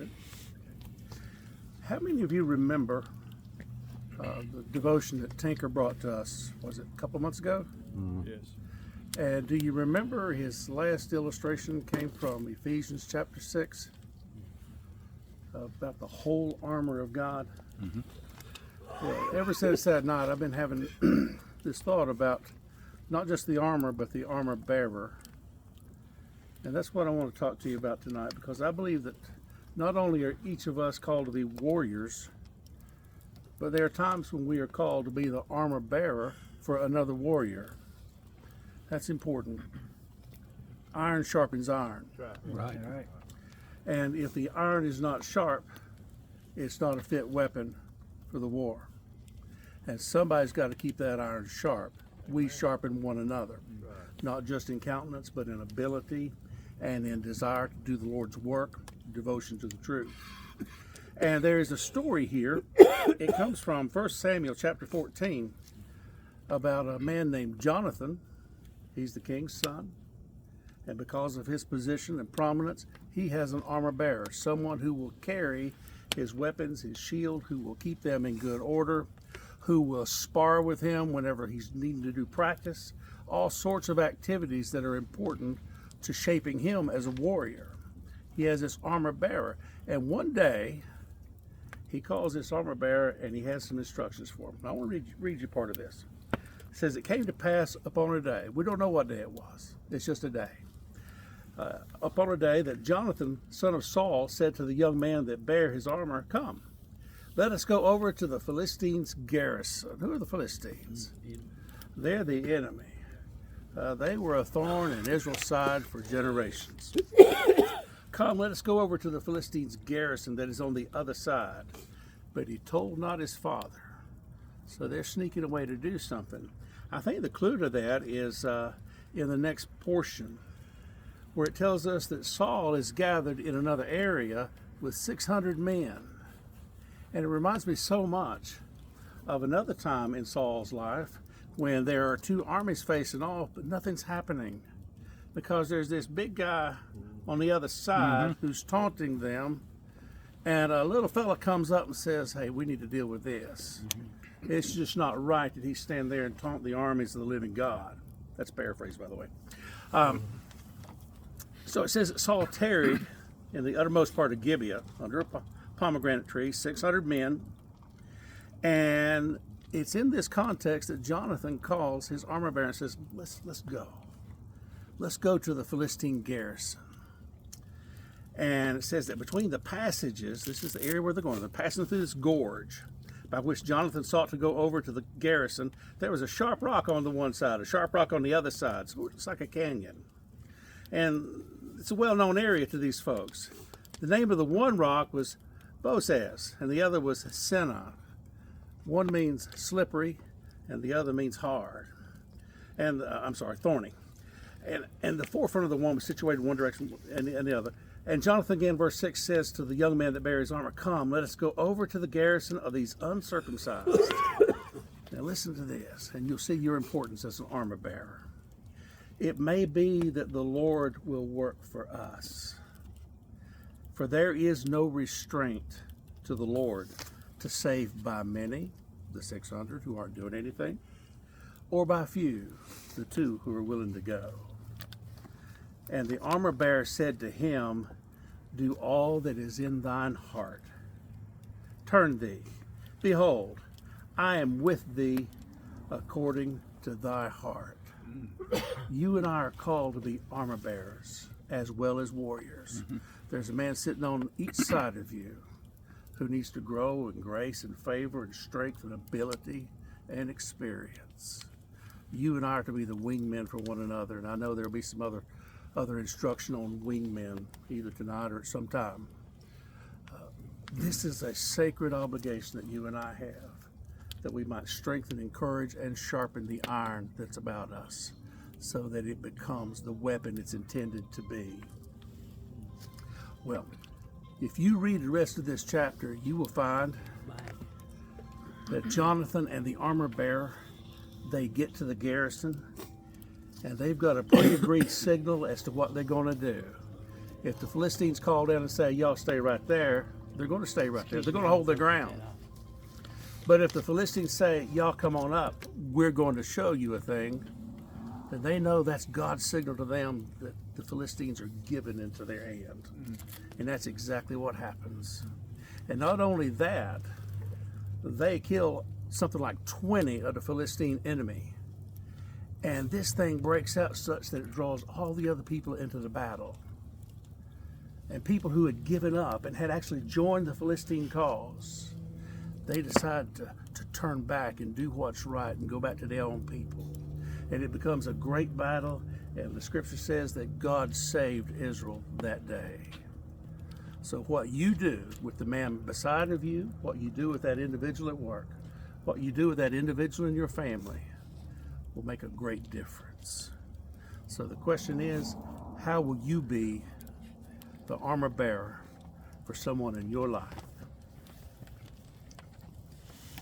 started. How many of you remember the devotion that Tinker brought to us? Was it a couple months ago? Yes. And do you remember his last illustration came from Ephesians chapter 6 about the whole armor of God? Well, ever since that night, I've been having this thought about not just the armor, but the armor bearer. And that's what I want to talk to you about tonight, because I believe that not only are each of us called to be warriors, but there are times when we are called to be the armor bearer for another warrior. That's important. Iron sharpens iron. Right. And if the iron is not sharp, it's not a fit weapon for the war. And somebody's got to keep that iron sharp. We sharpen one another, not just in countenance, but in ability and in desire to do the Lord's work, devotion to the truth. And there is a story here. It comes from 1 Samuel chapter 14 about a man named Jonathan. He's the king's son. And because of his position and prominence, he has an armor bearer, someone who will carry his weapons, his shield, who will keep them in good order, who will spar with him whenever he's needing to do practice, all sorts of activities that are important to shaping him as a warrior. He has this armor bearer, and one day he calls this armor bearer and he has some instructions for him. Now, I want to read you part of this. It says, "It came to pass upon a day," we don't know what day it was, it's just a day, upon a day that Jonathan, son of Saul, said to the young man that bare his armor, "Come, let us go over to the Philistines' garrison." Who are the Philistines? They're the enemy. They were a thorn in Israel's side for generations. "Come, let us go over to the Philistines' garrison that is on the other side." But he told not his father. So they're sneaking away to do something. I think the clue to that is in the next portion, where it tells us that Saul is gathered in another area with 600 men. And it reminds me so much of another time in Saul's life when there are two armies facing off, but nothing's happening because there's this big guy on the other side who's taunting them, and a little fella comes up and says, "Hey, we need to deal with this. It's just not right that he stand there and taunt the armies of the living God." That's paraphrased, by the way. So it says that Saul tarried in the uttermost part of Gibeah under a pomegranate tree, 600 men, and it's in this context that Jonathan calls his armor bearer and says, let's go. Let's go to the Philistine garrison. And it says that between the passages, this is the area where they're going, they're passing through this gorge by which Jonathan sought to go over to the garrison. There was a sharp rock on the one side, a sharp rock on the other side, so it's like a canyon. And it's a well-known area to these folks. The name of the one rock was Bozez, and the other was Senna. One means slippery, and the other means hard. And thorny. And the forefront of the one was situated in one direction and the other. And Jonathan, again, verse 6 says to the young man that bare his armor, "Come, let us go over to the garrison of these uncircumcised." Now listen to this, and you'll see your importance as an armor bearer. "It may be that the Lord will work for us. For there is no restraint to the Lord to save by many," the 600 who aren't doing anything, "or by few, the 2 who are willing to go." And the armor bearer said to him, "Do all that is in thine heart. Turn thee. Behold, I am with thee according to thy heart." You and I are called to be armor bearers as well as warriors. There's a man sitting on each side of you who needs to grow in grace and favor and strength and ability and experience. You and I are to be the wingmen for one another, and I know there'll be some other instruction on wingmen either tonight or at some time. This is a sacred obligation that you and I have, that we might strengthen, encourage, and sharpen the iron that's about us so that it becomes the weapon it's intended to be. Well, if you read the rest of this chapter, you will find that Jonathan and the armor bearer, they get to the garrison, and they've got a pre-agreed signal as to what they're going to do. If the Philistines call down and say, y'all stay right there, they're going to stay right there. They're going to hold their ground. But if the Philistines say, y'all come on up, we're going to show you a thing, then they know that's God's signal to them that the Philistines are given into their hand. And that's exactly what happens. And not only that, they kill something like 20 of the Philistine enemy. And this thing breaks out such that it draws all the other people into the battle. And people who had given up and had actually joined the Philistine cause, they decide to turn back and do what's right and go back to their own people. And it becomes a great battle, and the scripture says that God saved Israel that day. So what you do with the man beside of you, what you do with that individual at work, what you do with that individual in your family will make a great difference. So the question is, how will you be the armor bearer for someone in your life?